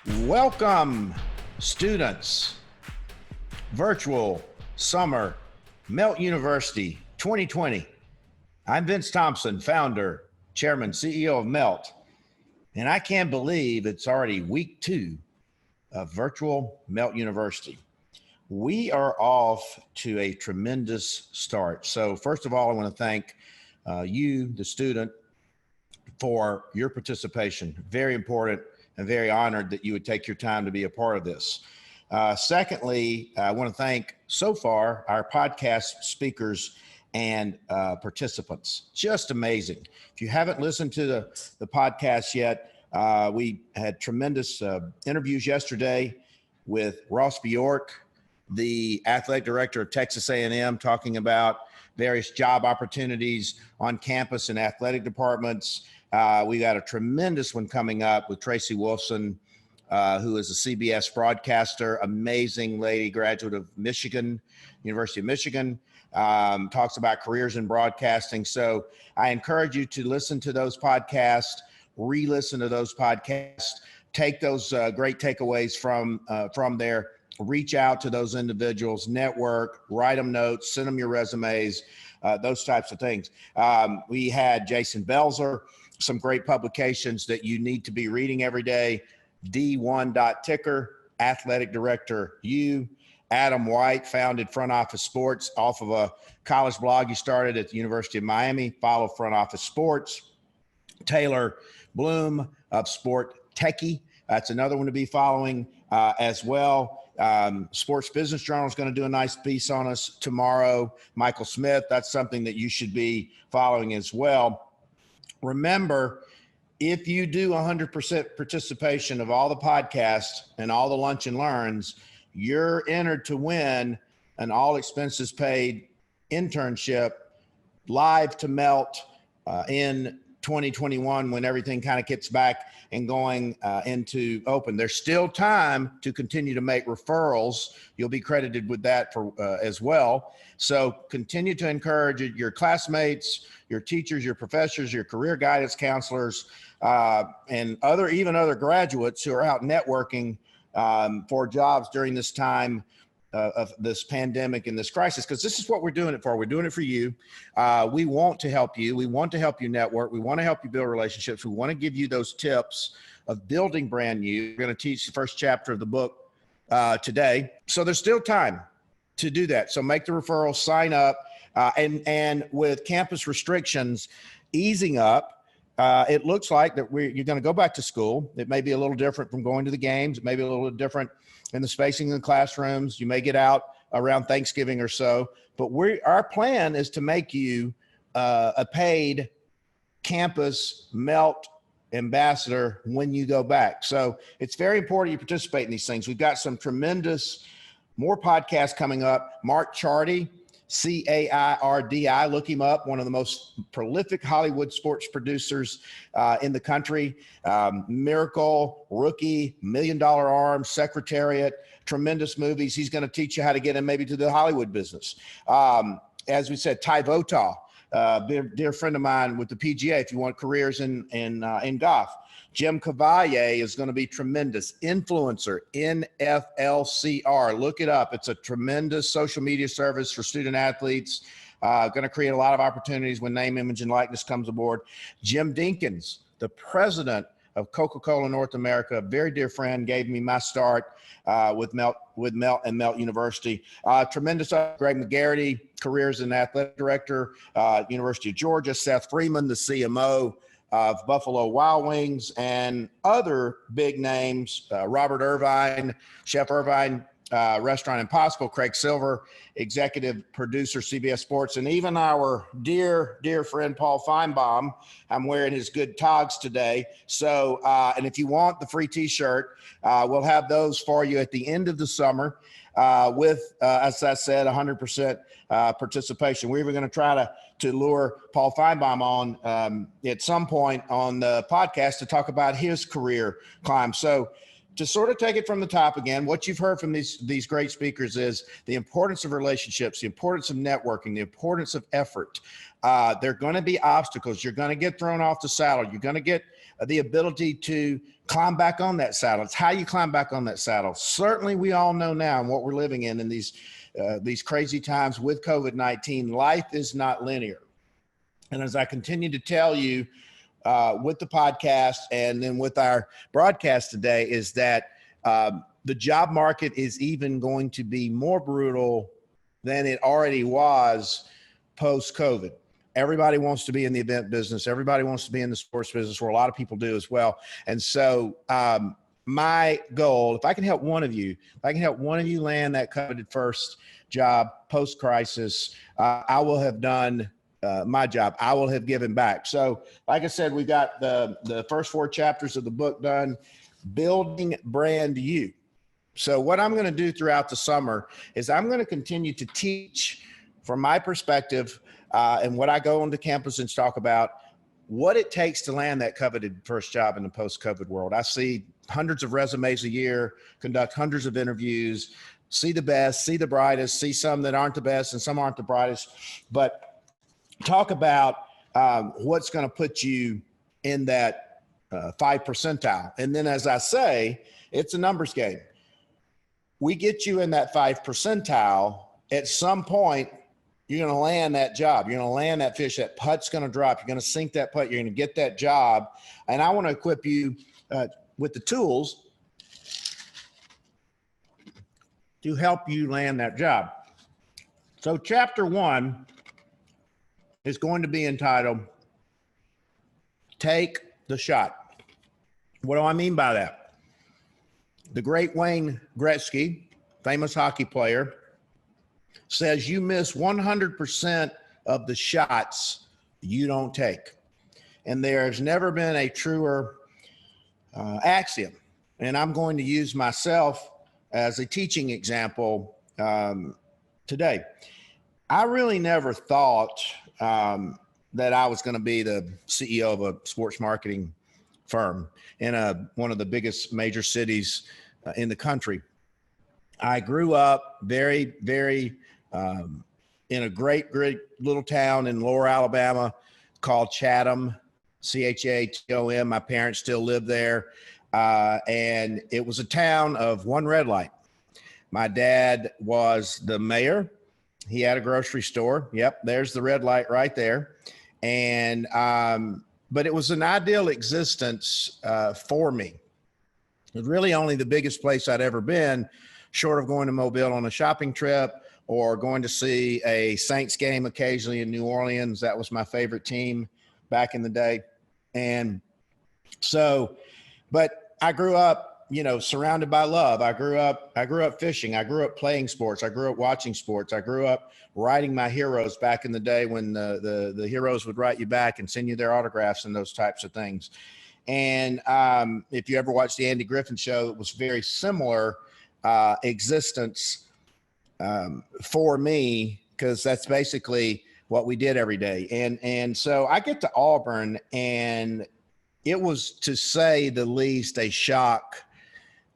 Welcome, students. Virtual Summer Melt University 2020. I'm Vince Thompson, founder, chairman, CEO of Melt, and I can't believe it's already week 2 of Virtual Melt University. We are off to a tremendous start. So first of all, I want to thank you, the student, for your participation. Very important and very honored that you would take your time to be a part of this. Secondly, I want to thank so far our podcast speakers and participants. Just amazing. If you haven't listened to the podcast yet, we had tremendous interviews yesterday with Ross Bjork, the athletic director of Texas A&M, talking about various job opportunities on campus and athletic departments. We got a tremendous one coming up with Tracy Wolfson, who is a CBS broadcaster, amazing lady, graduate of Michigan, University of Michigan, talks about careers in broadcasting. So I encourage you to listen to those podcasts, re-listen to those podcasts, take those great takeaways from there, reach out to those individuals, network, write them notes, send them your resumes, those types of things. We had Jason Belzer, some great publications that you need to be reading every day. D1.Ticker, Athletic Director U. Adam White founded Front Office Sports off of a college blog he started at the University of Miami. Follow Front Office Sports. Taylor Bloom of Sport Techie. That's another one to be following as well. Sports Business Journal is going to do a nice piece on us tomorrow. Michael Smith, that's something that you should be following as well. Remember, if you do 100% participation of all the podcasts and all the lunch and learns, you're entered to win an all expenses paid internship live to Melt in 2021 when everything kind of gets back and going into open. There's still time to continue to make referrals. You'll be credited with that for as well. So continue to encourage your classmates, your teachers, your professors, your career guidance counselors, and even other graduates who are out networking for jobs during this time of this pandemic and this crisis, because this is what we're doing it for. We're doing it for you. We want to help you. We want to help you network. We want to help you build relationships. We want to give you those tips of building brand new. We're going to teach the first chapter of the book today. So there's still time to do that. So make the referral, sign up. And with campus restrictions easing up, it looks like that you're going to go back to school. It may be a little different from going to the games. It may be a little different in the spacing in the classrooms. You may get out around Thanksgiving or so, but our plan is to make you a paid campus Melt ambassador when you go back. So it's very important you participate in these things. We've got some more podcasts coming up. Mark Chardy, Cairdi, look him up, one of the most prolific Hollywood sports producers in the country. Miracle, Rookie, $1 Million Arm, Secretariat, tremendous movies. He's going to teach you how to get in maybe to the Hollywood business. As we said, Ty Votaw, dear friend of mine with the PGA, if you want careers in golf. Jim Cavalier is going to be tremendous. Influencer, NFLCR. Look it up. It's a tremendous social media service for student athletes. Going to create a lot of opportunities when name, image, and likeness comes aboard. Jim Dinkins, the president of Coca-Cola North America, a very dear friend, gave me my start with Melt and Melt University. Tremendous. Greg McGarity, careers in athletic director, University of Georgia. Seth Freeman, the CMO of Buffalo Wild Wings, and other big names, Robert Irvine, Chef Irvine, Restaurant Impossible, Craig Silver, executive producer, CBS Sports, and even our dear, dear friend, Paul Feinbaum. I'm wearing his good togs today. So, and if you want the free t-shirt, we'll have those for you at the end of the summer with, as I said, 100% participation. We were going to try to lure Paul Feinbaum on at some point on the podcast to talk about his career climb. So to sort of take it from the top again, what you've heard from these great speakers is the importance of relationships, the importance of networking, the importance of effort. There are going to be obstacles. You're going to get thrown off the saddle. You're going to get the ability to climb back on that saddle. It's how you climb back on that saddle. Certainly, we all know now in what we're living in these crazy times with COVID-19, life is not linear. And as I continue to tell you, with the podcast and then with our broadcast today, is that the job market is even going to be more brutal than it already was post-COVID. Everybody wants to be in the event business. Everybody wants to be in the sports business, where a lot of people do as well. And so my goal, if I can help one of you land that coveted first job post-crisis, I will have done my job. I will have given back. So like I said, we got the first 4 chapters of the book done, Building Brand You. So what I'm going to do throughout the summer is I'm going to continue to teach from my perspective, and what I go onto campus and talk about, what it takes to land that coveted first job in the post-COVID world. I see hundreds of resumes a year, conduct hundreds of interviews, see the best, see the brightest, see some that aren't the best and some aren't the brightest, but talk about what's going to put you in that 5 percentile. And then, as I say, it's a numbers game. We get you in that 5 percentile. At some point, you're going to land that job. You're going to land that fish. That putt's going to drop. You're going to sink that putt. You're going to get that job. And I want to equip you with the tools to help you land that job. So chapter 1 is going to be entitled, Take the Shot. What do I mean by that? The great Wayne Gretzky, famous hockey player, says you miss 100% of the shots you don't take. And there's never been a truer axiom. And I'm going to use myself as a teaching example today. I really never thought that I was going to be the CEO of a sports marketing firm in one of the biggest major cities in the country. I grew up very, very in a great little town in Lower Alabama called Chatham, Chatham. My parents still live there. And it was a town of one red light. My dad was the mayor. He had a grocery store. Yep, there's the red light right there. And but it was an ideal existence for me. It was really only the biggest place I'd ever been, short of going to Mobile on a shopping trip or going to see a Saints game occasionally in New Orleans. That was my favorite team back in the day. And so, but I grew up, surrounded by love. I grew up fishing. I grew up playing sports. I grew up watching sports. I grew up writing my heroes back in the day when the heroes would write you back and send you their autographs and those types of things. And if you ever watched the Andy Griffin Show, it was very similar existence for me, because that's basically what we did every day. And so I get to Auburn, and it was, to say the least, a shock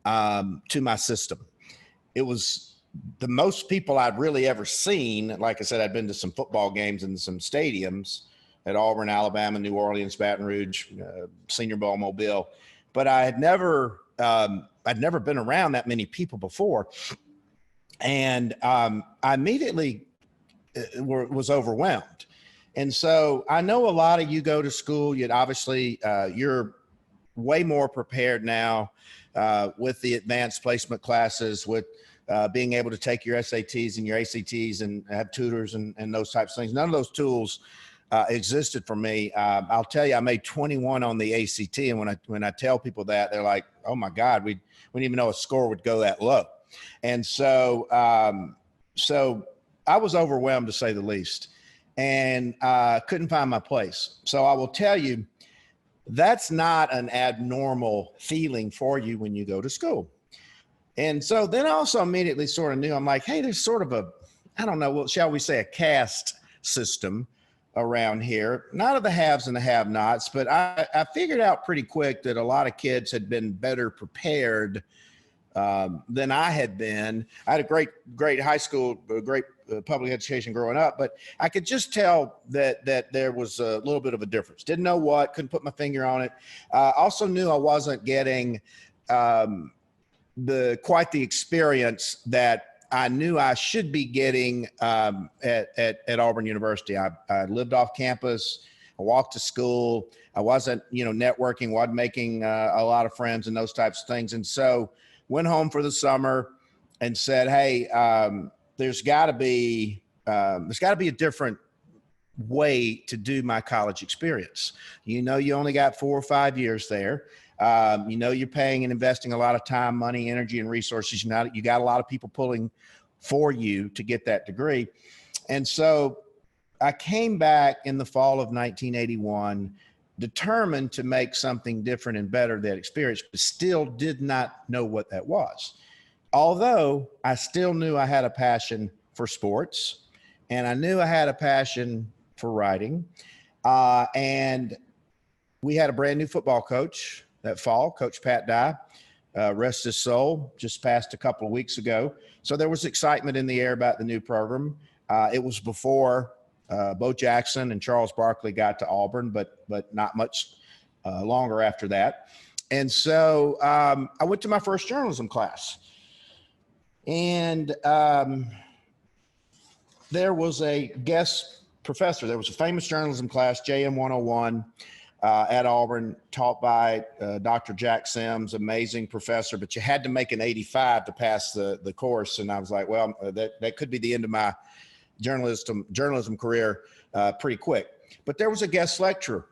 to my system. It was the most people I'd really ever seen. Like I said, I'd been to some football games and some stadiums at Auburn, Alabama, New Orleans, Baton Rouge, Senior Bowl, Mobile, but I'd never been around that many people before. And I immediately was overwhelmed. And so I know a lot of you go to school. Yet obviously you're way more prepared now with the advanced placement classes, with being able to take your SATs and your ACTs and have tutors and those types of things. None of those tools existed for me. I'll tell you, I made 21 on the ACT. And when I tell people that, they're like, oh my God, we didn't even know a score would go that low. And so, so I was overwhelmed, to say the least, and couldn't find my place. So I will tell you, that's not an abnormal feeling for you when you go to school. And so then I also immediately sort of knew, I'm like, hey, there's sort of a, I don't know, shall we say a caste system around here, not of the haves and the have-nots, but I figured out pretty quick that a lot of kids had been better prepared than I had been. I had a great high school, great public education growing up, but I could just tell that there was a little bit of a difference. Didn't know what, couldn't put my finger on it. Also knew I wasn't getting quite the experience that I knew I should be getting at Auburn University. I lived off campus. I walked to school. I wasn't, networking, wasn't making a lot of friends and those types of things. And so went home for the summer and said, hey, there's got to be a different way to do my college experience. You only got 4 or 5 years there. You're paying and investing a lot of time, money, energy, and resources. You got a lot of people pulling for you to get that degree. And so I came back in the fall of 1981, determined to make something different and better that experience, but still did not know what that was. Although I still knew I had a passion for sports, and I knew I had a passion for writing. And we had a brand new football coach that fall, Coach Pat Dye, rest his soul, just passed a couple of weeks ago. So there was excitement in the air about the new program. It was before Bo Jackson and Charles Barkley got to Auburn, but not much longer after that. And so I went to my first journalism class, and there was a guest professor. There was a famous journalism class, JM 101, at Auburn, taught by Dr. Jack Sims, amazing professor, but you had to make an 85 to pass the course. And I was like, well, that could be the end of my journalism career pretty quick. But there was a guest lecturer,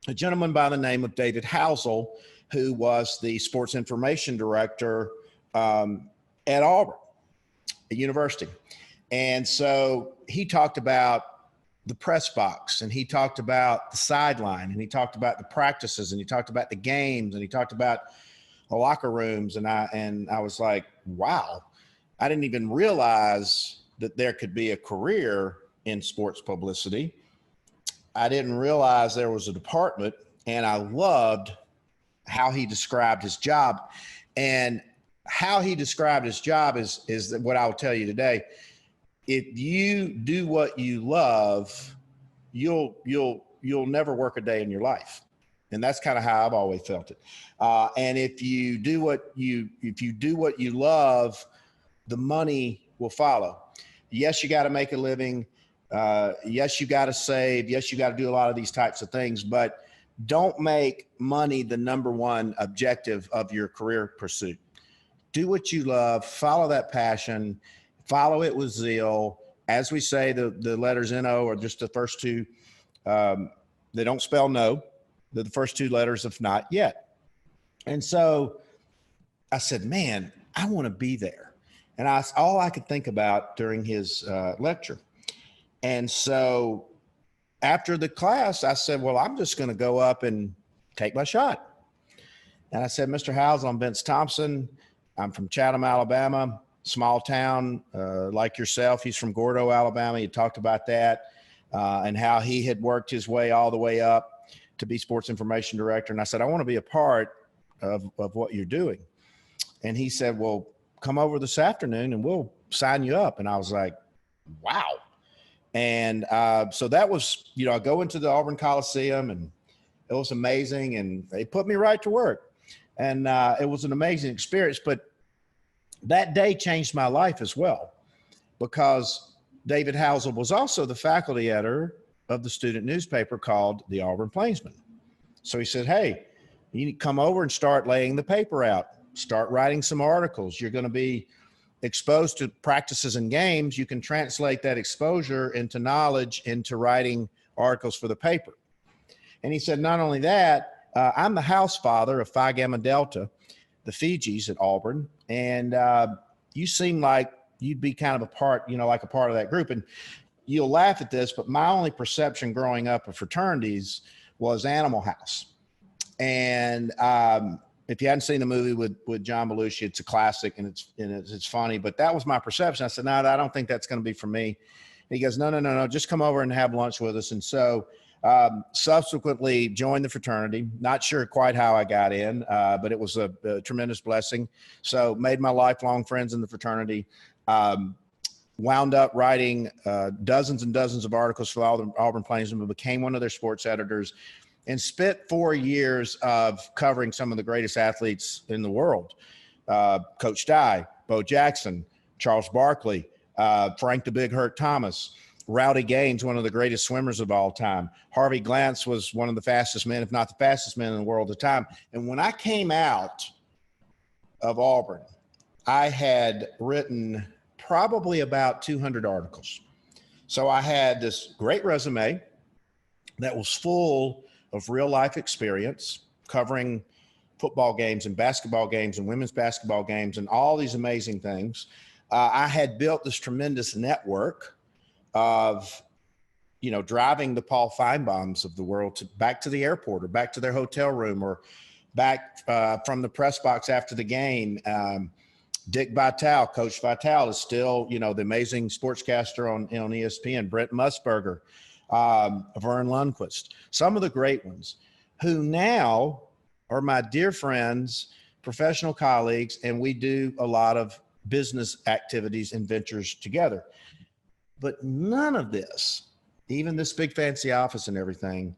a gentleman by the name of David Housel, who was the sports information director at Auburn University. And so he talked about the press box, and he talked about the sideline, and he talked about the practices, and he talked about the games, and he talked about the locker rooms. And I was like, wow, I didn't even realize that there could be a career in sports publicity. I didn't realize there was a department, and I loved how he described his job. And how he described his job is what I'll tell you today. If you do what you love, you'll never work a day in your life. And that's kind of how I've always felt it. And if you do what you love, the money will follow. Yes, you got to make a living. Yes, you got to save. Yes, you got to do a lot of these types of things, but don't make money the number one objective of your career pursuit. Do what you love, follow that passion, follow it with zeal. As we say, the letters NO are just the first two. They don't spell no. They're the first two letters of not yet. And so I said, man, I want to be there. And all I could think about during his lecture. And so after the class, I said, well, I'm just going to go up and take my shot. And I said, Mr. Howes, I'm Vince Thompson. I'm from Chatham, Alabama, small town like yourself. He's from Gordo, Alabama. He talked about that and how he had worked his way all the way up to be sports information director. And I said, I want to be a part of what you're doing. And he said, well, come over this afternoon and we'll sign you up. And I was like, wow. And so that was, I go into the Auburn Coliseum, and it was amazing. And they put me right to work. And it was an amazing experience. But that day changed my life as well, because David Housel was also the faculty editor of the student newspaper called the Auburn Plainsman. So he said, hey, you need to come over and start laying the paper out, start writing some articles. You're going to be exposed to practices and games. You can translate that exposure into knowledge, into writing articles for the paper. And he said, not only that, I'm the house father of Phi Gamma Delta, the Fijis at Auburn. And you seem like you'd be kind of a part, like a part of that group. And you'll laugh at this, but my only perception growing up of fraternities was Animal House. And if you hadn't seen the movie with John Belushi, it's a classic, and it's funny, but that was my perception. I said, no, I don't think that's going to be for me. He goes, no, just come over and have lunch with us. And so subsequently joined the fraternity. Not sure quite how I got in, but it was a tremendous blessing. So made my lifelong friends in the fraternity. Wound up writing dozens and dozens of articles for the Auburn Plainsman, became one of their sports editors, and spent 4 years of covering some of the greatest athletes in the world. Coach Dye, Bo Jackson, Charles Barkley, Frank the Big Hurt Thomas, Rowdy Gaines, one of the greatest swimmers of all time. Harvey Glantz was one of the fastest men, if not the fastest man in the world at the time. And when I came out of Auburn, I had written probably about 200 articles. So I had this great resume that was full of real life experience, covering football games and basketball games and women's basketball games and all these amazing things. I had built this tremendous network of, driving the Paul Feinbaums of the world back to the airport or back to their hotel room or back from the press box after the game. Dick Vitale, Coach Vitale is still, the amazing sportscaster on ESPN. Brent Musburger, Vern Lundquist, some of the great ones who now are my dear friends, professional colleagues, and we do a lot of business activities and ventures together. But none of this, even this big fancy office and everything,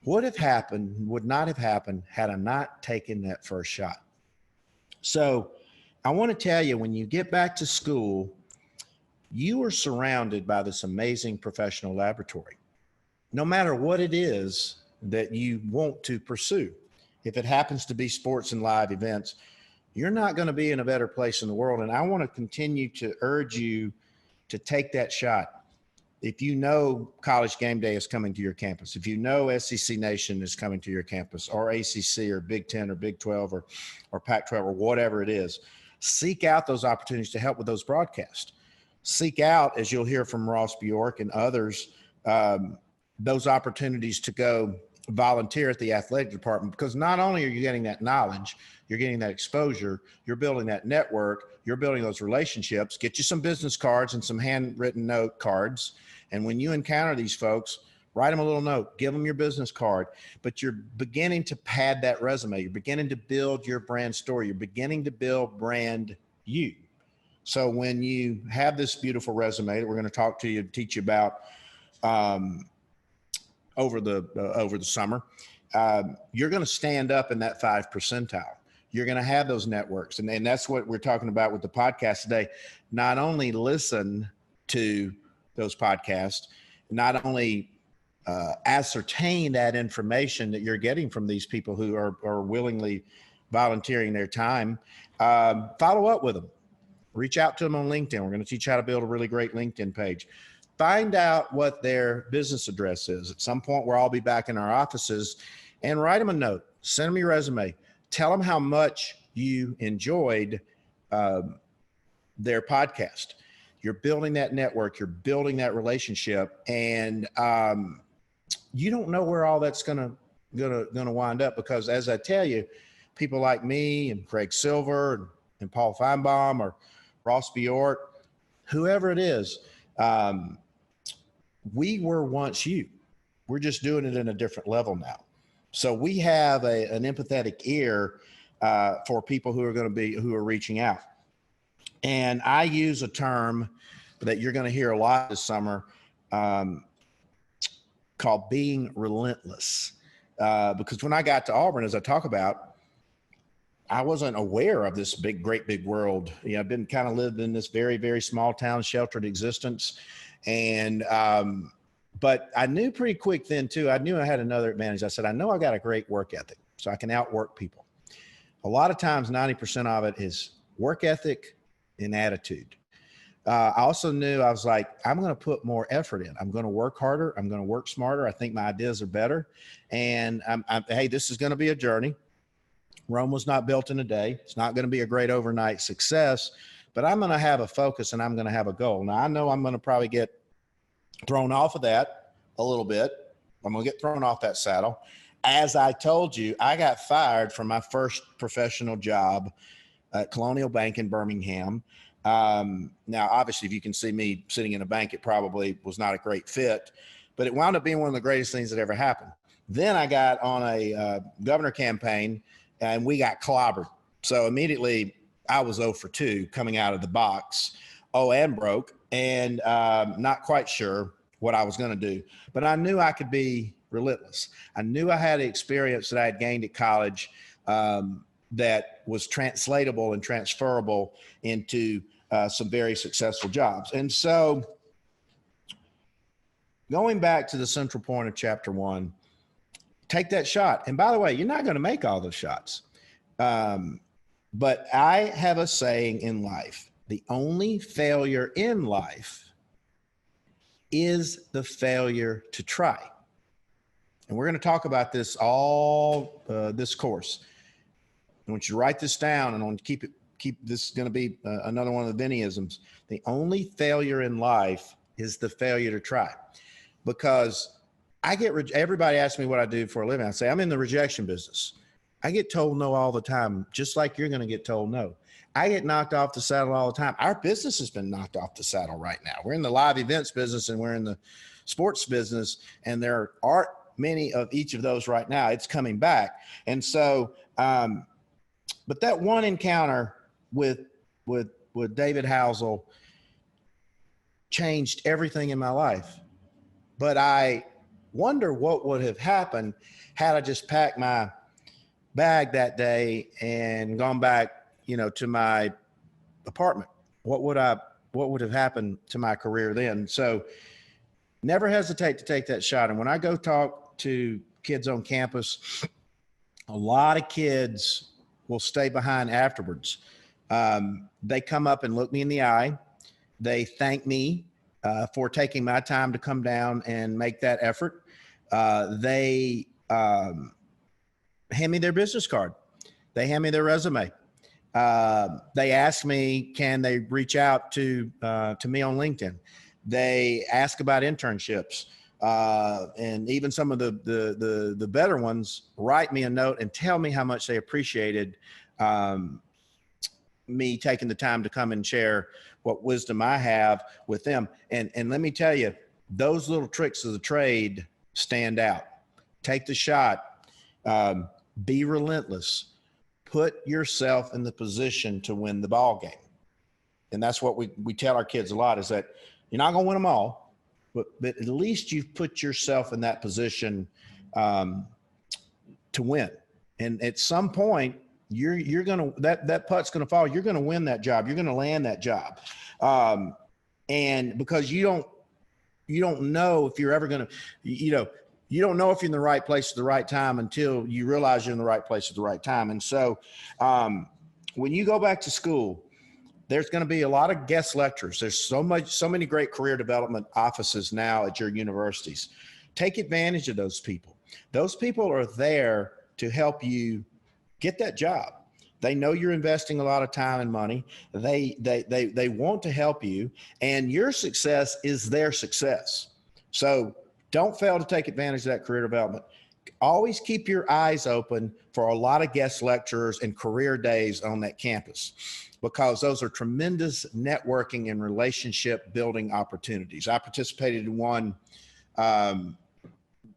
would not have happened had I not taken that first shot. So I want to tell you, when you get back to school, you are surrounded by this amazing professional laboratory, no matter what it is that you want to pursue. If it happens to be sports and live events, you're not going to be in a better place in the world. And I want to continue to urge you to take that shot. If you know College Game Day is coming to your campus, if you know SEC Nation is coming to your campus, or ACC or Big 10 or Big 12 or Pac-12 or whatever it is, seek out those opportunities to help with those broadcasts. Seek out, as you'll hear from Ross Bjork and others, those opportunities to go volunteer at the athletic department, because not only are you getting that knowledge, you're getting that exposure, you're building that network, you're building those relationships. Get you some business cards and some handwritten note cards. And when you encounter these folks, write them a little note, give them your business card, but you're beginning to pad that resume. You're beginning to build your brand story. You're beginning to build brand you. So when you have this beautiful resume that we're going to teach you about over the summer, you're going to stand up in that 5 percentile. You're going to have those networks. And that's what we're talking about with the podcast today. Not only listen to those podcasts, not only ascertain that information that you're getting from these people who are willingly volunteering their time, follow up with them. Reach out to them on LinkedIn. We're going to teach you how to build a really great LinkedIn page. Find out what their business address is. At some point, we'll all be back in our offices, and write them a note. Send them your resume. Tell them how much you enjoyed their podcast. You're building that network. You're building that relationship, and you don't know where all that's gonna wind up, because, as I tell you, people like me and Craig Silver and Paul Feinbaum or Ross Bjork, whoever it is, we were once you. We're just doing it in a different level now. So we have an empathetic ear for people who are reaching out. And I use a term that you're going to hear a lot this summer called being relentless. Because when I got to Auburn, as I talk about, I wasn't aware of this great big world. I've been kind of lived in this very, very small town, sheltered existence. And, but I knew pretty quick then too, I knew I had another advantage. I said, I know I got a great work ethic, so I can outwork people. A lot of times, 90% of it is work ethic and attitude. I also knew, I was like, I'm going to put more effort in. I'm going to work harder. I'm going to work smarter. I think my ideas are better. And hey, this is going to be a journey. Rome was not built in a day. It's not going to be a great overnight success, but I'm going to have a focus and I'm going to have a goal. Now, I know I'm going to probably get thrown off of that a little bit. I'm going to get thrown off that saddle. As I told you, I got fired from my first professional job at Colonial Bank in Birmingham. Now, obviously, if you can see me sitting in a bank, it probably was not a great fit, but it wound up being one of the greatest things that ever happened. Then I got on a governor campaign and we got clobbered. So immediately I was 0 for 2 coming out of the box, and broke, and not quite sure what I was going to do. But I knew I could be relentless. I knew I had experience that I had gained at college that was translatable and transferable into some very successful jobs. And so going back to the central point of chapter 1, take that shot. And by the way, you're not going to make all those shots. But I have a saying in life: the only failure in life is the failure to try. And we're going to talk about this all this course. I want you to write this down, and I want to keep this is going to be another one of the Vinnyisms. The only failure in life is the failure to try. Because everybody asks me what I do for a living. I say, I'm in the rejection business. I get told no all the time, just like you're going to get told no. I get knocked off the saddle all the time. Our business has been knocked off the saddle right now. We're in the live events business and we're in the sports business, and there aren't many of each of those right now. It's coming back. And so, but that one encounter with David Housel changed everything in my life. But I wonder what would have happened had I just packed my bag that day and gone back, to my apartment. What would have happened to my career then? So never hesitate to take that shot. And when I go talk to kids on campus, a lot of kids will stay behind afterwards. They come up and look me in the eye. They thank me for taking my time to come down and make that effort. They hand me their business card. They hand me their resume. They ask me, can they reach out to me on LinkedIn? They ask about internships. And even some of the better ones write me a note and tell me how much they appreciated me taking the time to come and share what wisdom I have with them. And let me tell you, those little tricks of the trade stand out. Take the shot. Be relentless. Put yourself in the position to win the ball game. And that's what we tell our kids a lot, is that you're not going to win them all, but at least you've put yourself in that position to win. And at some point, you're going to, that putt's going to fall. You're going to win that job. You're going to land that job. And because you don't know if you're ever going to, you don't know if you're in the right place at the right time until you realize you're in the right place at the right time. And so when you go back to school, there's going to be a lot of guest lecturers. There's so many great career development offices now at your universities. Take advantage of those people. Those people are there to help you get that job. They know you're investing a lot of time and money. They want to help you, and your success is their success. So don't fail to take advantage of that career development. Always keep your eyes open for a lot of guest lecturers and career days on that campus, because those are tremendous networking and relationship building opportunities. I participated in one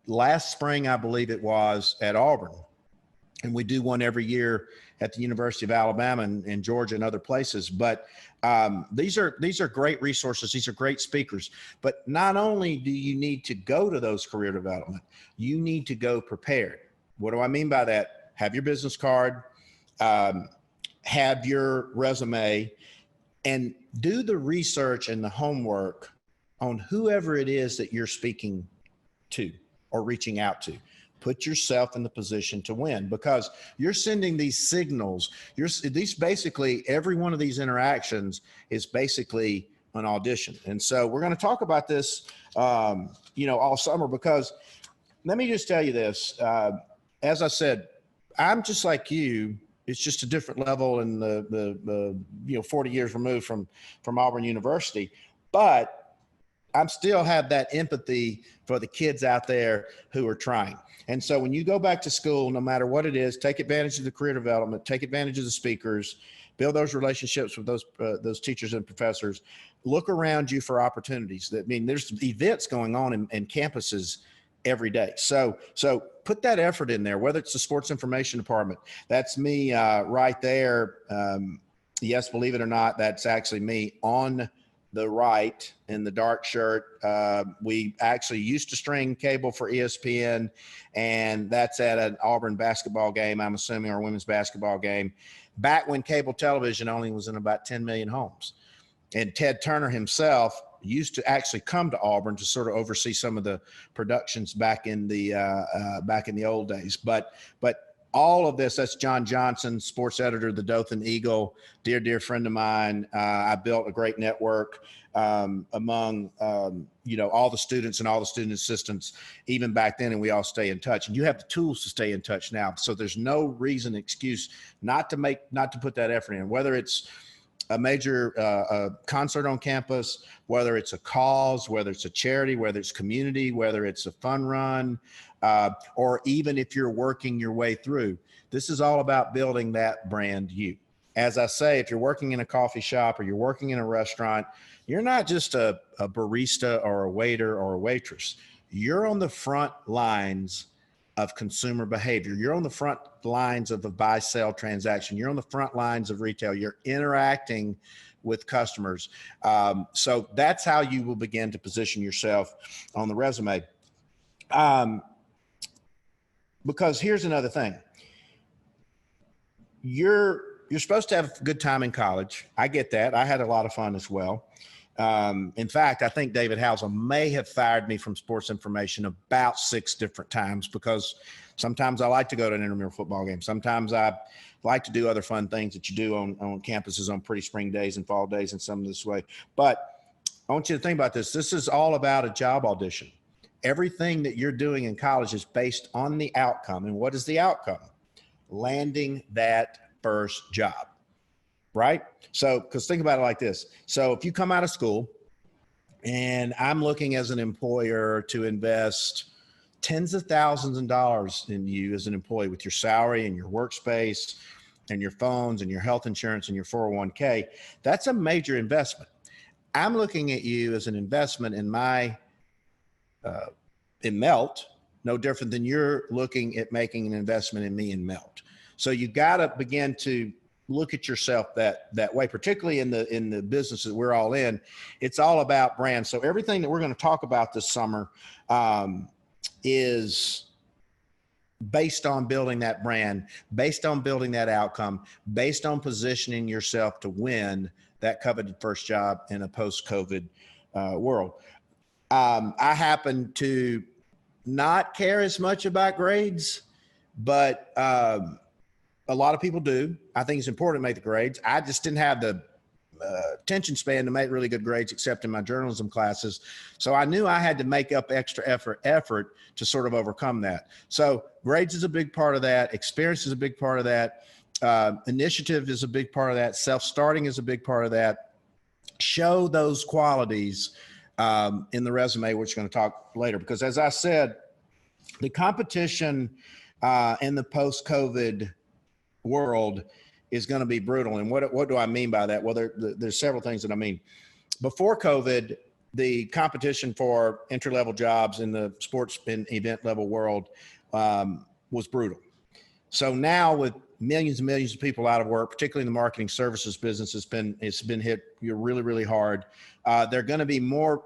last spring, I believe it was, at Auburn. And we do one every year at the University of Alabama and Georgia and other places. But these are great resources. These are great speakers. But not only do you need to go to those career development, you need to go prepared. What do I mean by that? Have your business card, have your resume, and do the research and the homework on whoever it is that you're speaking to or reaching out to. Put yourself in the position to win, because you're sending these signals. Basically, every one of these interactions is basically an audition. And so we're going to talk about this, all summer, because let me just tell you this. As I said, I'm just like you. It's just a different level in the 40 years removed from Auburn University, but I still have that empathy for the kids out there who are trying. And so when you go back to school, no matter what it is, take advantage of the career development, take advantage of the speakers, build those relationships with those teachers and professors. Look around you for opportunities. I mean, there's events going on in campuses every day. So put that effort in there, whether it's the sports information department. That's me right there. Yes, believe it or not, that's actually me on the right in the dark shirt. We actually used to string cable for ESPN, and that's at an Auburn basketball game, I'm assuming, or women's basketball game, back when cable television only was in about 10 million homes. And Ted Turner himself used to actually come to Auburn to sort of oversee some of the productions back in the old days. But all of this, that's John Johnson, sports editor of the Dothan Eagle, dear friend of mine. I built a great network among all the students and all the student assistants even back then, and we all stay in touch. And you have the tools to stay in touch now, so there's no excuse not to put that effort in, whether it's a major concert on campus, whether it's a cause, whether it's a charity, whether it's community, whether it's a fun run, or even if you're working your way through. This is all about building that brand you. As I say, if you're working in a coffee shop or you're working in a restaurant, you're not just a barista or a waiter or a waitress. You're on the front lines of consumer behavior. You're on the front lines of a buy-sell transaction. You're on the front lines of retail. You're interacting with customers. So that's how you will begin to position yourself on the resume. Because here's another thing. You're supposed to have a good time in college. I get that. I had a lot of fun as well. In fact, I think David Housel may have fired me from sports information about 6 different times, because sometimes I like to go to an intramural football game. Sometimes I like to do other fun things that you do on campuses on pretty spring days and fall days and some of this way. But I want you to think about this. This is all about a job audition. Everything that you're doing in college is based on the outcome. And what is the outcome? Landing that first job. Right? So, because think about it like this. So if you come out of school and I'm looking as an employer to invest tens of thousands of dollars in you as an employee with your salary and your workspace and your phones and your health insurance and your 401k, that's a major investment. I'm looking at you as an investment in my, in Melt, no different than you're looking at making an investment in me in Melt. So you got to begin to look at yourself that way, particularly in the business that we're all in. It's all about brand. So everything that we're going to talk about this summer is based on building that brand, based on building that outcome, based on positioning yourself to win that coveted first job in a post-COVID world. I happen to not care as much about grades, but a lot of people do. I think it's important to make the grades. I just didn't have the attention span to make really good grades, except in my journalism classes. So I knew I had to make up extra effort to sort of overcome that. So grades is a big part of that. Experience is a big part of that. Initiative is a big part of that. Self-starting is a big part of that. Show those qualities in the resume, which we're going to talk later. Because as I said, the competition in the post-COVID world is going to be brutal. And what do I mean by that? Well, there's several things that I mean. Before COVID, the competition for entry-level jobs in the sports and event level world was brutal. So now with millions and millions of people out of work, particularly in the marketing services business, it's been hit really, really hard. There are going to be more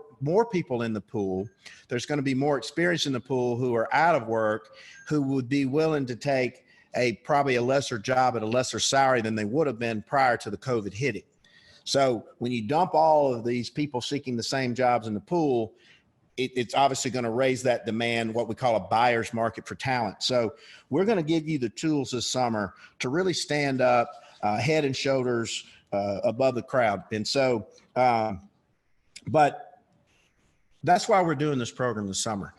people in the pool. There's going to be more experience in the pool who are out of work, who would be willing to take probably a lesser job at a lesser salary than they would have been prior to the COVID hitting. So when you dump all of these people seeking the same jobs in the pool, it's obviously going to raise that demand, what we call a buyer's market for talent. So we're going to give you the tools this summer to really stand up head and shoulders above the crowd. And so, but that's why we're doing this program this summer.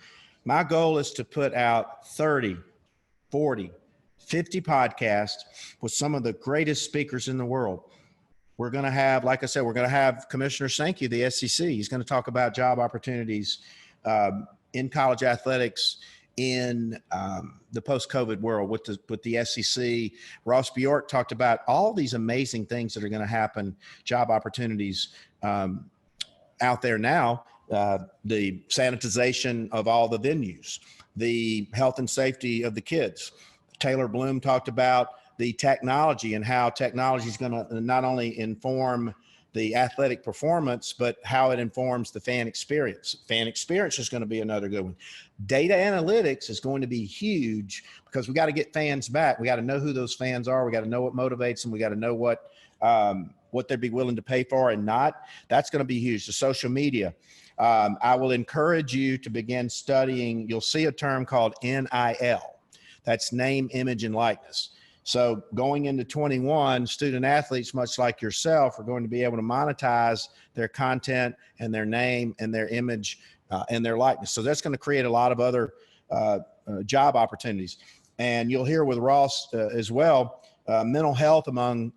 My goal is to put out 30, 40, 50 podcasts with some of the greatest speakers in the world. We're going to have, like I said, we're going to have Commissioner Sankey, the SEC. He's going to talk about job opportunities in college athletics in the post-COVID world with the SEC. Ross Bjork talked about all these amazing things that are going to happen, job opportunities out there now, the sanitization of all the venues, the health and safety of the kids. Taylor Bloom talked about the technology and how technology is going to not only inform the athletic performance, but how it informs the fan experience. Fan experience is going to be another good one. Data analytics is going to be huge because we got to get fans back. We got to know who those fans are. We got to know what motivates them. We got to know what they'd be willing to pay for and not. That's going to be huge. The social media. I will encourage you to begin studying. You'll see a term called NIL. That's name, image, and likeness. So going into 21, student athletes, much like yourself, are going to be able to monetize their content and their name and their image and their likeness. So that's going to create a lot of other job opportunities. And you'll hear with Ross as well, mental health among,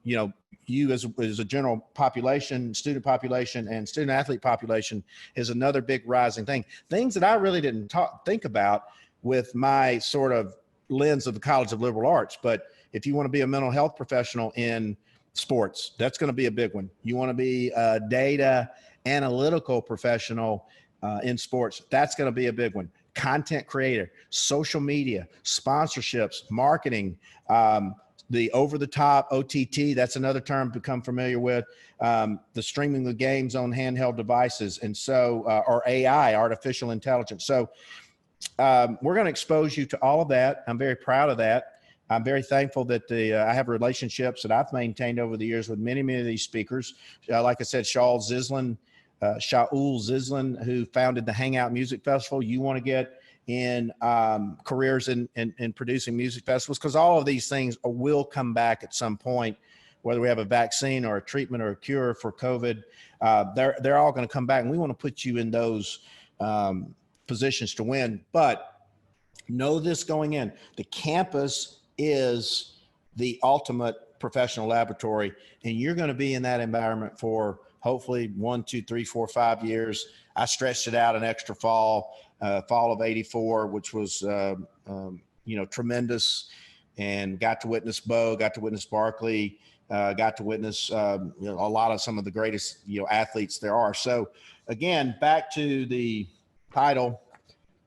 you as a general population, student population, and student athlete population is another big rising thing. Things that I really didn't think about with my sort of lens of the College of Liberal Arts. But if you want to be a mental health professional in sports, that's going to be a big one. You want to be a data analytical professional in sports, that's going to be a big one. Content creator, social media, sponsorships, marketing, the over-the-top OTT, that's another term to become familiar with, the streaming of games on handheld devices, and so, or AI, artificial intelligence. So we're going to expose you to all of that. I'm very proud of that. I'm very thankful that I have relationships that I've maintained over the years with many of these speakers. Like I said, Shaul Zizlin, who founded the Hangout Music Festival. You want to get in careers in producing music festivals, because all of these things will come back at some point, whether we have a vaccine or a treatment or a cure for COVID. They're all going to come back, and we want to put you in those positions to win. But know this going in, the campus is the ultimate professional laboratory, and you're going to be in that environment for hopefully 1, 2, 3, 4, 5 years. I stretched it out an extra fall of '84, which was tremendous, and got to witness Bo, got to witness Barkley, got to witness a lot of some of the greatest athletes there are. So again, back to the title,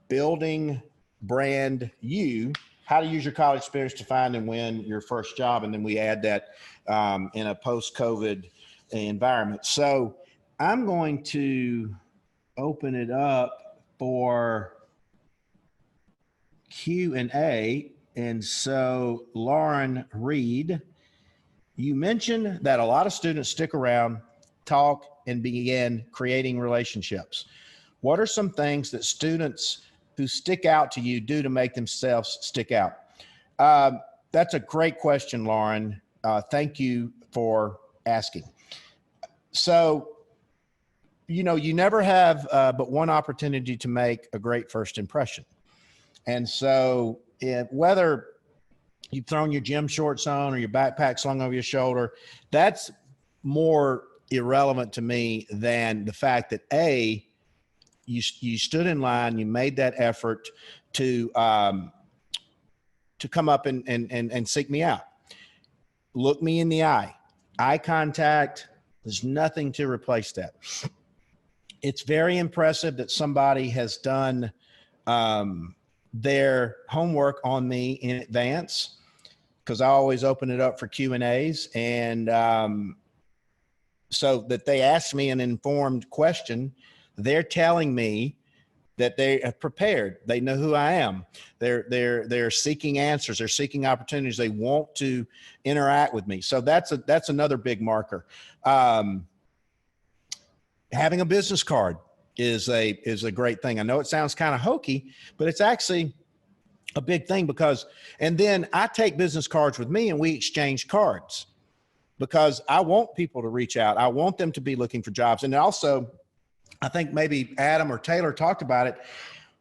Building Brand You, how to use your college experience to find and win your first job. And then we add that in a post-COVID environment. So I'm going to open it up for Q&A. And so Lauren Reed, you mentioned that a lot of students stick around, talk, and begin creating relationships. What are some things that students who stick out to you do to make themselves stick out? That's a great question, Lauren. Thank you for asking. So, you never have but one opportunity to make a great first impression. And so whether you've thrown your gym shorts on or your backpack slung over your shoulder, that's more irrelevant to me than the fact that you stood in line, you made that effort to come up and seek me out. Look me in the eye contact. There's nothing to replace that. It's very impressive that somebody has done their homework on me in advance, because I always open it up for Q&As, and so that they ask me an informed question. They're telling me that they have prepared. They know who I am. They're seeking answers. They're seeking opportunities. They want to interact with me. So that's another big marker. Having a business card is a great thing. I know it sounds kind of hokey, but it's actually a big thing, and then I take business cards with me and we exchange cards, because I want people to reach out. I want them to be looking for jobs. And also, I think maybe Adam or Taylor talked about it.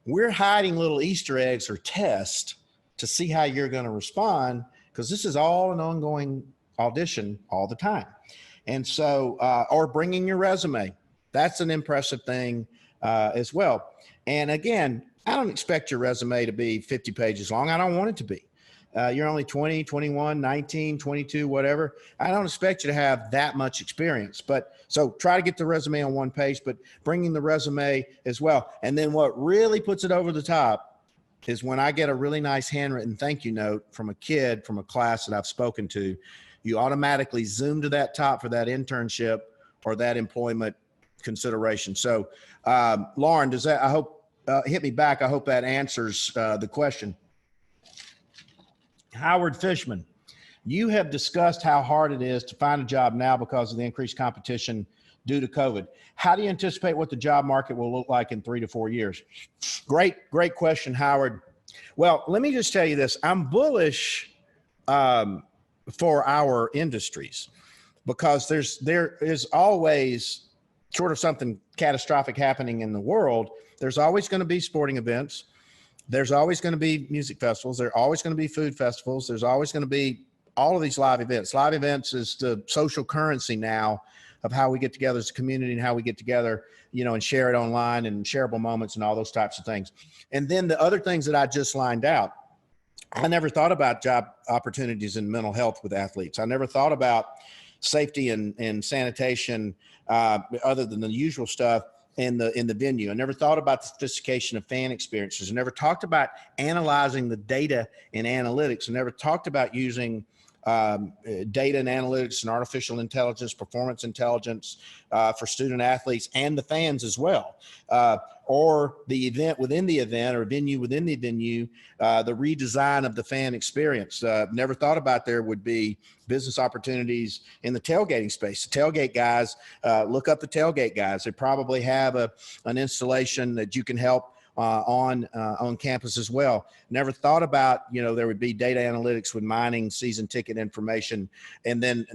We're hiding little Easter eggs or tests to see how you're going to respond, because this is all an ongoing audition all the time. And so, or bringing your resume, that's an impressive thing as well. And again, I don't expect your resume to be 50 pages long. I don't want it to be. You're only 20, 21, 19, 22, whatever. I don't expect you to have that much experience. But so try to get the resume on one page, but bringing the resume as well. And then what really puts it over the top is when I get a really nice handwritten thank you note from a kid from a class that I've spoken to, you automatically zoom to that top for that internship or that employment consideration. So, Lauren, does that, I hope, hit me back. I hope that answers the question. Howard Fishman, you have discussed how hard it is to find a job now because of the increased competition due to COVID. How do you anticipate what the job market will look like in 3 to 4 years? Great question, Howard. Well, let me just tell you this. I'm bullish for our industries because there is always, short of something catastrophic happening in the world, there's always going to be sporting events. There's always going to be music festivals. There's always going to be food festivals. There's always going to be all of these live events. Live events is the social currency now of how we get together as a community and how we get together, and share it online and shareable moments and all those types of things. And then the other things that I just lined out, I never thought about job opportunities in mental health with athletes. I never thought about safety and sanitation other than the usual stuff in the venue. I never thought about the sophistication of fan experiences. I never talked about analyzing the data in analytics. I never talked about using data and analytics and artificial intelligence, performance intelligence for student athletes and the fans as well. Or the event within the event or venue within the venue, the redesign of the fan experience. Never thought about there would be business opportunities in the tailgating space. The tailgate guys, look up the tailgate guys. They probably have an installation that you can help on campus as well. Never thought about, there would be data analytics with mining season ticket information, and then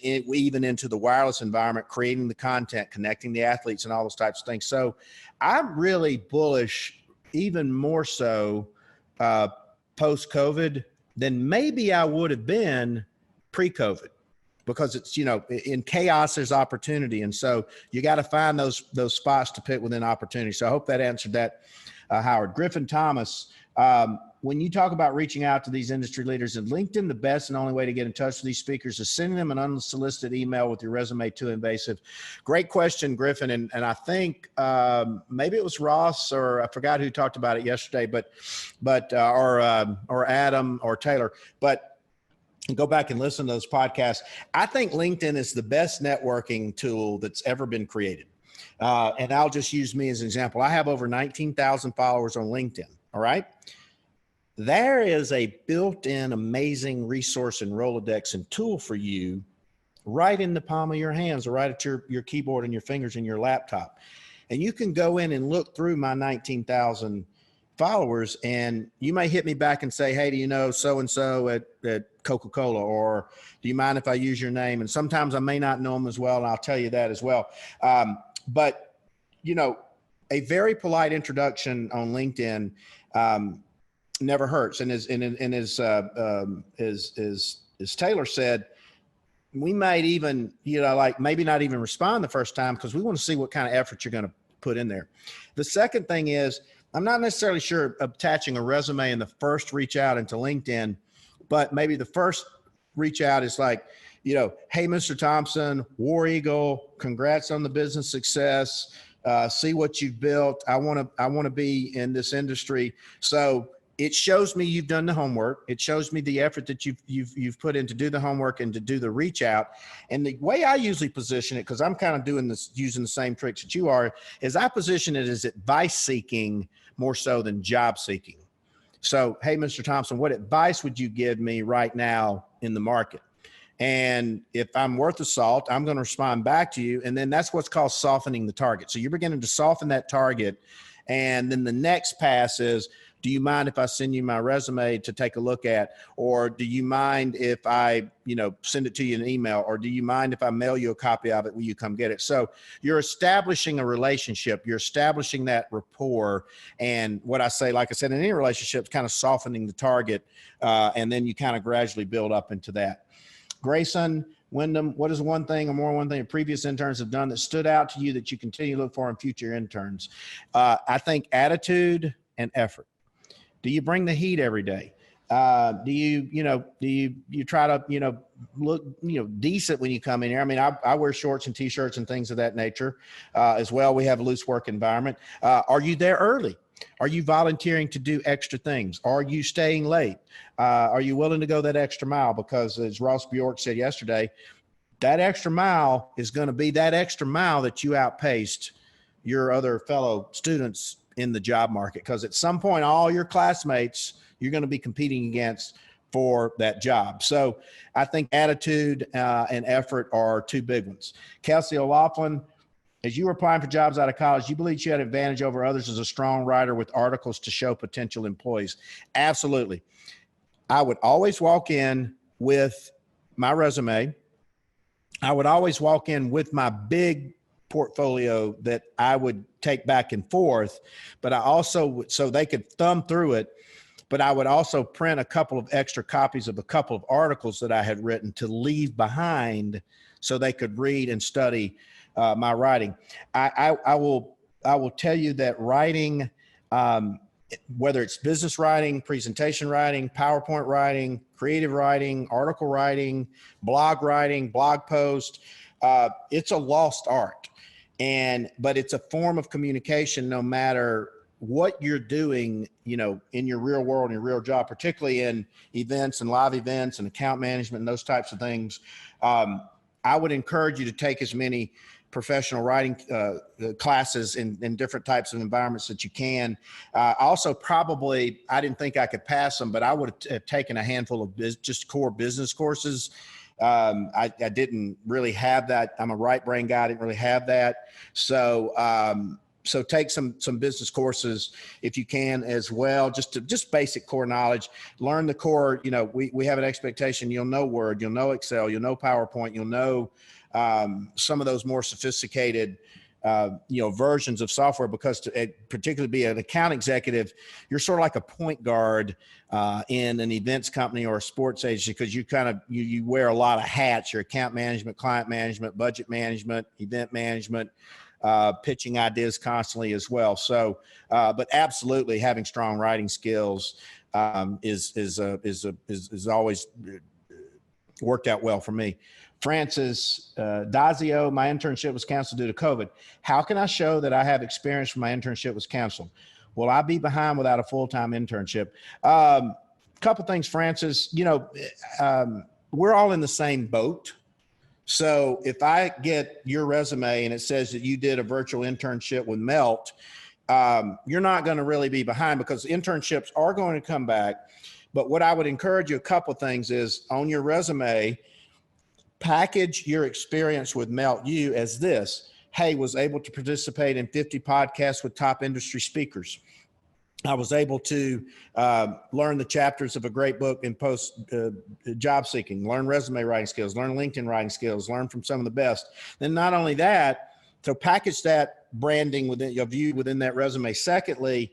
even into the wireless environment, creating the content, connecting the athletes and all those types of things. So I'm really bullish, even more so post-COVID than maybe I would have been pre-COVID, because it's, in chaos, there's opportunity. And so you got to find those spots to pick within opportunity. So I hope that answered that, Howard. Griffin Thomas, when you talk about reaching out to these industry leaders, is LinkedIn the best and only way to get in touch with these speakers is sending them an unsolicited email with your resume too invasive? Great question, Griffin. And I think maybe it was Ross, or I forgot who talked about it yesterday, or Adam or Taylor, but go back and listen to those podcasts. I think LinkedIn is the best networking tool that's ever been created. And I'll just use me as an example. I have over 19,000 followers on LinkedIn. All right. There is a built-in amazing resource and Rolodex and tool for you right in the palm of your hands or right at your keyboard and your fingers and your laptop. And you can go in and look through my 19,000 followers, and you may hit me back and say, hey, do you know so-and-so at Coca-Cola, or do you mind if I use your name? And sometimes I may not know them as well, and I'll tell you that as well. But a very polite introduction on LinkedIn never hurts. And as Taylor said, we might even, maybe not even respond the first time because we want to see what kind of effort you're going to put in there. The second thing is, I'm not necessarily sure attaching a resume in the first reach out into LinkedIn, but maybe the first reach out is like, hey, Mr. Thompson, War Eagle, congrats on the business success. See what you've built. I want to be in this industry. So it shows me you've done the homework. It shows me the effort that you've put in to do the homework and to do the reach out. And the way I usually position it, because I'm kind of doing this, using the same tricks that you are, is I position it as advice seeking more so than job seeking. So, hey, Mr. Thompson, what advice would you give me right now in the market? And if I'm worth the salt, I'm going to respond back to you. And then that's what's called softening the target. So you're beginning to soften that target. And then the next pass is, do you mind if I send you my resume to take a look at? Or do you mind if I, send it to you in an email? Or do you mind if I mail you a copy of it? Will you come get it? So you're establishing a relationship. You're establishing that rapport. And what I say, like I said, in any relationship, kind of softening the target. And then you kind of gradually build up into that. Grayson, Wyndham, what is one thing that previous interns have done that stood out to you that you continue to look for in future interns? I think attitude, and effort? Do you bring the heat every day? Do you try to, look, decent when you come in here? I mean, I wear shorts and t-shirts and things of that nature as well. We have a loose work environment. Are you there early? Are you volunteering to do extra things? Are you staying late? Are you willing to go that extra mile? Because as Ross Bjork said yesterday, that extra mile is going to be that extra mile that you outpaced your other fellow students in the job market. Because at some point, all your classmates, you're going to be competing against for that job. So I think attitude and effort are two big ones. Kelsey O'Loughlin, as you were applying for jobs out of college, you believe you had an advantage over others as a strong writer with articles to show potential employees? Absolutely. I would always walk in with my resume. I would always walk in with my big portfolio that I would take back and forth, but I also, so they could thumb through it, but I would also print a couple of extra copies of a couple of articles that I had written to leave behind so they could read and study my writing. I will tell you that writing, whether it's business writing, presentation writing, PowerPoint writing, creative writing, article writing, blog post, it's a lost art. But it's a form of communication no matter what you're doing, in your real world, in your real job, particularly in events and live events and account management and those types of things. I would encourage you to take as many professional writing classes in different types of environments that you can. Also, probably, I didn't think I could pass them, but I would have taken a handful of just core business courses. I didn't really have that. I'm a right brain guy. I didn't really have that. So take some business courses if you can as well, just basic core knowledge, learn the core. We have an expectation. You'll know Word, you'll know Excel, you'll know PowerPoint, you'll know some of those more sophisticated, versions of software, because to particularly be an account executive, you're sort of like a point guard in an events company or a sports agency, because you wear a lot of hats. Your account management, client management, budget management, event management, pitching ideas constantly as well. So, but absolutely having strong writing skills is always worked out well for me. Francis Dazio, my internship was canceled due to COVID. How can I show that I have experience when my internship was canceled? Will I be behind without a full-time internship? Couple things, Francis. We're all in the same boat. So if I get your resume and it says that you did a virtual internship with Melt, you're not going to really be behind, because internships are going to come back. But what I would encourage you, a couple of things, is on your resume, package your experience with Melt U as this: hey, was able to participate in 50 podcasts with top industry speakers. I was able to learn the chapters of a great book in post job seeking, learn resume writing skills, learn LinkedIn writing skills, learn from some of the best. Then not only that, so package that branding of you within that resume. Secondly,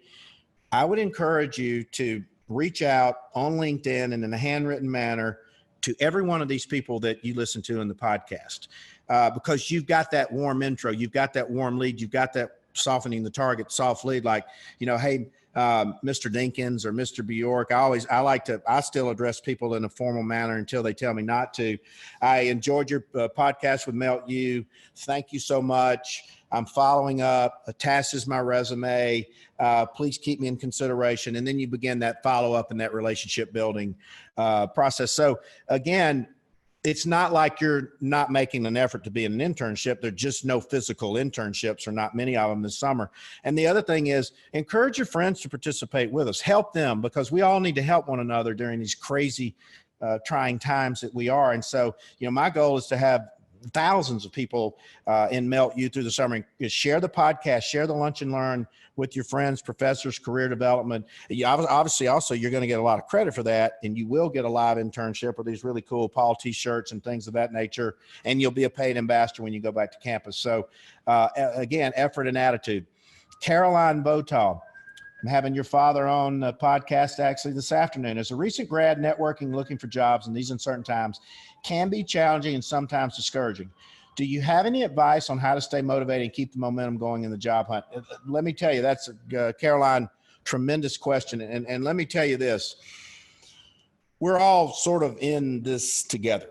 I would encourage you to reach out on LinkedIn and in a handwritten manner to every one of these people that you listen to in the podcast, because you've got that warm intro, you've got that warm lead, you've got that softening the target, soft lead, like, hey, Mr. Dinkins or Mr. Bjork. I still address people in a formal manner until they tell me not to. I enjoyed your podcast with Melt U. Thank you so much. I'm following up. Attached is my resume. Please keep me in consideration. And then you begin that follow up and that relationship building process. So again, it's not like you're not making an effort to be in an internship. There are just no physical internships, or not many of them this summer. And the other thing is, encourage your friends to participate with us. Help them, because we all need to help one another during these crazy, trying times that we are. And so, my goal is to have thousands of people in Melt U through the summer. Is share the podcast, share the Lunch and Learn with your friends, professors, career development. Obviously, also, you're going to get a lot of credit for that, and you will get a live internship or these really cool Paul t-shirts and things of that nature, and you'll be a paid ambassador when you go back to campus. So again, effort and attitude. Caroline Botal, I'm having your father on the podcast actually this afternoon. As a recent grad, networking, looking for jobs in these uncertain times can be challenging and sometimes discouraging. Do you have any advice on how to stay motivated and keep the momentum going in the job hunt? Let me tell you, that's Caroline, tremendous question. And let me tell you this, we're all sort of in this together.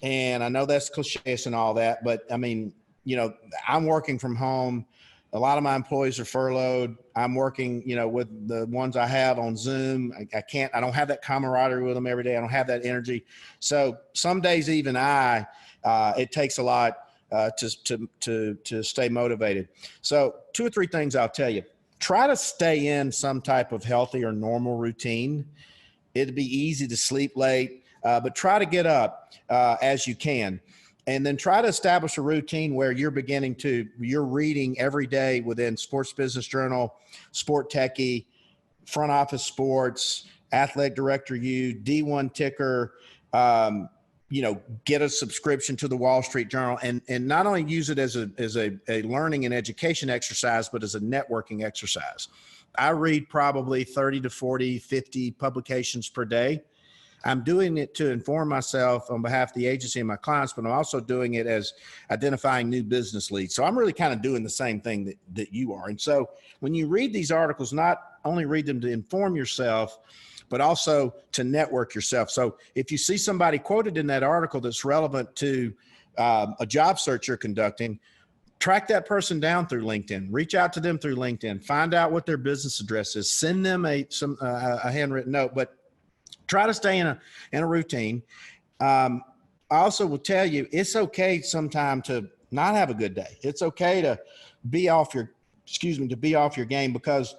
And I know that's cliche and all that, but I mean, you know, I'm working from home. A lot of my employees are furloughed. I'm working, you know, with the ones I have on Zoom. I don't have that camaraderie with them every day. I don't have that energy. So some days even it takes a lot to stay motivated. So 2 or 3 things I'll tell you. Try to stay in some type of healthy or normal routine. It'd be easy to sleep late, but try to get up as you can. And then try to establish a routine where you're reading every day within Sports Business Journal, Sport Techie, Front Office Sports, Athletic Director U, D1 Ticker, get a subscription to the Wall Street Journal, and not only use it as a learning and education exercise, but as a networking exercise. I read probably 30 to 40, 50 publications per day. I'm doing it to inform myself on behalf of the agency and my clients, but I'm also doing it as identifying new business leads. So I'm really kind of doing the same thing that you are. And so when you read these articles, not only read them to inform yourself, but also to network yourself. So if you see somebody quoted in that article that's relevant to a job search you're conducting, track that person down through LinkedIn, reach out to them through LinkedIn, find out what their business address is, send them a handwritten note, but try to stay in a routine. I also will tell you, it's okay sometime to not have a good day. It's okay to be off your game, because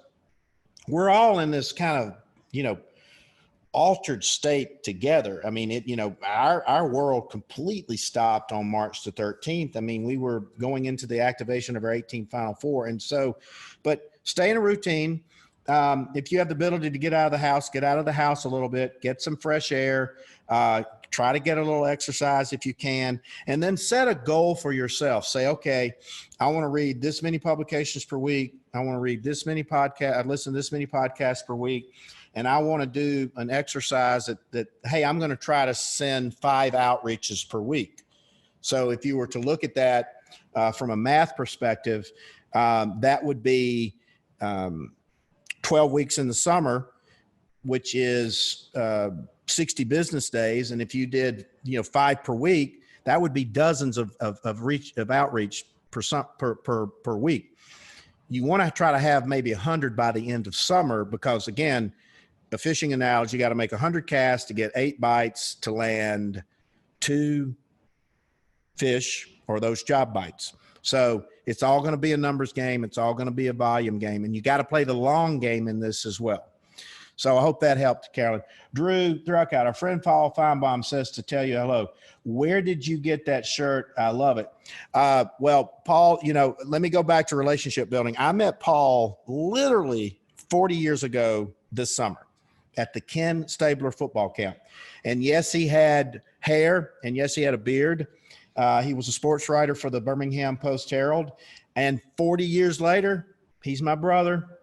we're all in this kind of, altered state together. I mean, our world completely stopped on March the 13th. I mean, we were going into the activation of our 18th Final Four. And so, but stay in a routine. If you have the ability to get out of the house a little bit, get some fresh air, try to get a little exercise if you can, and then set a goal for yourself. Say, okay, I want to read this many publications per week. I want to read this many podcasts, listen to this many podcasts per week. And I want to do an exercise that, hey, I'm going to try to send 5 outreaches per week. So if you were to look at that from a math perspective, that would be 12 weeks in the summer, which is 60 business days. And if you did, 5 per week, that would be dozens of outreach per week. You want to try to have maybe 100 by the end of summer, because again, a fishing analogy, you got to make 100 casts to get 8 bites to land 2 fish, or those job bites. So it's all going to be a numbers game. It's all going to be a volume game, and you got to play the long game in this as well. So I hope that helped, Carolyn. Drew Thruckout, our friend Paul Feinbaum says to tell you hello. Where did you get that shirt? I love it. Well, Paul, let me go back to relationship building. I met Paul literally 40 years ago this summer at the Ken Stabler football camp. And yes, he had hair, and yes, he had a beard. He was a sports writer for the Birmingham Post-Herald. And 40 years later, he's my brother.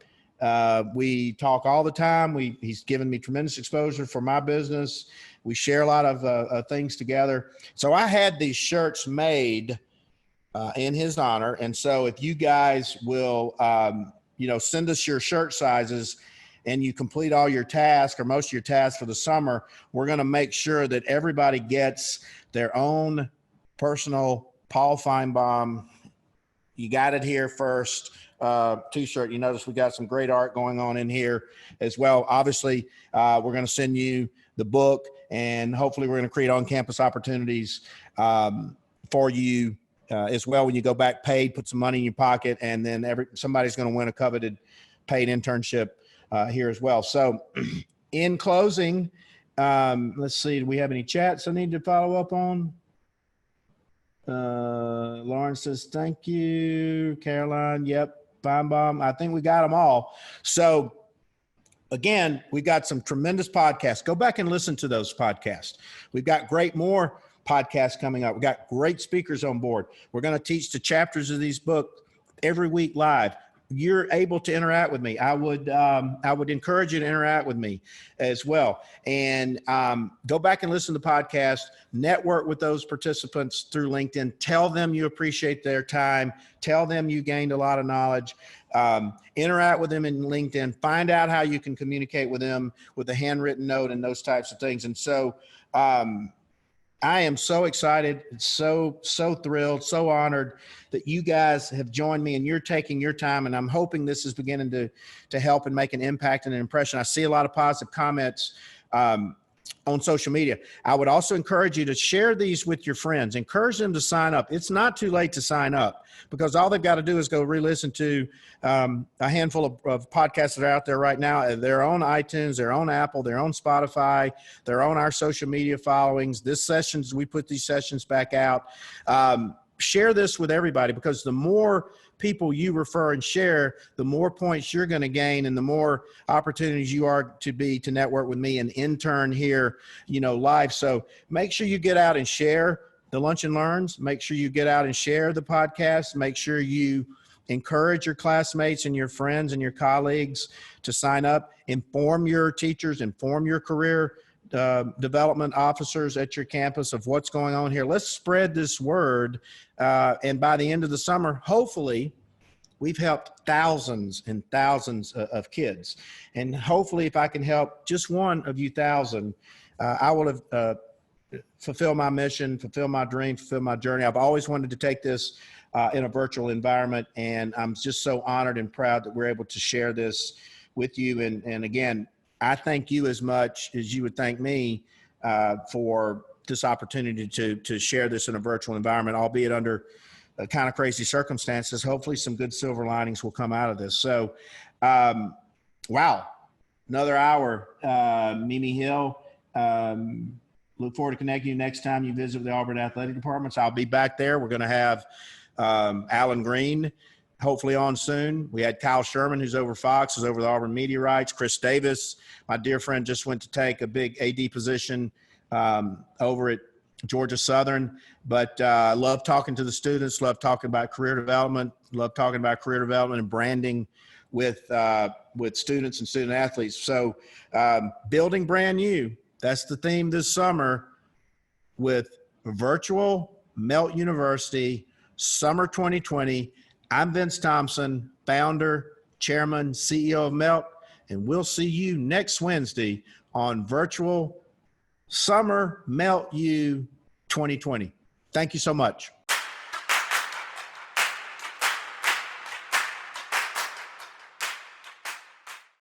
We talk all the time. He's given me tremendous exposure for my business. We share a lot of things together. So I had these shirts made in his honor. And so if you guys will, send us your shirt sizes, and you complete all your tasks or most of your tasks for the summer, we're going to make sure that everybody gets their own personal Paul Feinbaum, you got it here first, t-shirt. You notice we got some great art going on in here as well. Obviously, we're going to send you the book, and hopefully we're going to create on-campus opportunities for you as well. When you go back paid, put some money in your pocket, and then somebody's going to win a coveted paid internship here as well. So in closing, let's see, do we have any chats I need to follow up on? Lauren says, thank you. Caroline, yep. Feinbaum, I think we got them all. So again, we got some tremendous podcasts. Go back and listen to those podcasts. We've got more podcasts coming up. We got great speakers on board. We're going to teach the chapters of these books every week live. You're able to interact with me. I would encourage you to interact with me as well. And go back and listen to the podcast, network with those participants through LinkedIn. Tell them you appreciate their time. Tell them you gained a lot of knowledge. Interact with them in LinkedIn, find out how you can communicate with them with a handwritten note and those types of things. And so, I am so excited, so thrilled, so honored that you guys have joined me and you're taking your time. And I'm hoping this is beginning to help and make an impact and an impression. I see a lot of positive comments on social media. I would also encourage you to share these with your friends. Encourage them to sign up. It's not too late to sign up, because all they've got to do is go re-listen to a handful of podcasts that are out there right now. They're on iTunes, they're on Apple, they're on Spotify, they're on our social media followings. We put these sessions back out. Share this with everybody, because the more people you refer and share, the more points you're going to gain and the more opportunities you are to network with me and intern here, live. So make sure you get out and share the Lunch and Learns. Make sure you get out and share the podcast. Make sure you encourage your classmates and your friends and your colleagues to sign up. Inform your teachers, inform your career development officers at your campus of what's going on here. Let's spread this word. And by the end of the summer, hopefully, we've helped thousands and thousands of kids. And hopefully, if I can help just one of you thousand, I will have fulfilled my mission, fulfilled my dream, fulfilled my journey. I've always wanted to take this in a virtual environment, and I'm just so honored and proud that we're able to share this with you. And again, I thank you as much as you would thank me for this opportunity to share this in a virtual environment, albeit under kind of crazy circumstances. Hopefully some good silver linings will come out of this. So, wow, another hour. Mimi Hill, look forward to connecting you next time you visit the Auburn Athletic Departments. I'll be back there. We're going to have Alan Green hopefully on soon. We had Kyle Sherman, who's over Fox, who's over the Auburn media rights. Chris Davis, my dear friend, just went to take a big AD position over at Georgia Southern. But I love talking to the students, love talking about career development, and branding with students and student athletes. So building brand new, that's the theme this summer with virtual Melt University Summer 2020. I'm Vince Thompson, founder, chairman, CEO of Melt, and we'll see you next Wednesday on virtual Summer Melt U 2020. Thank you so much.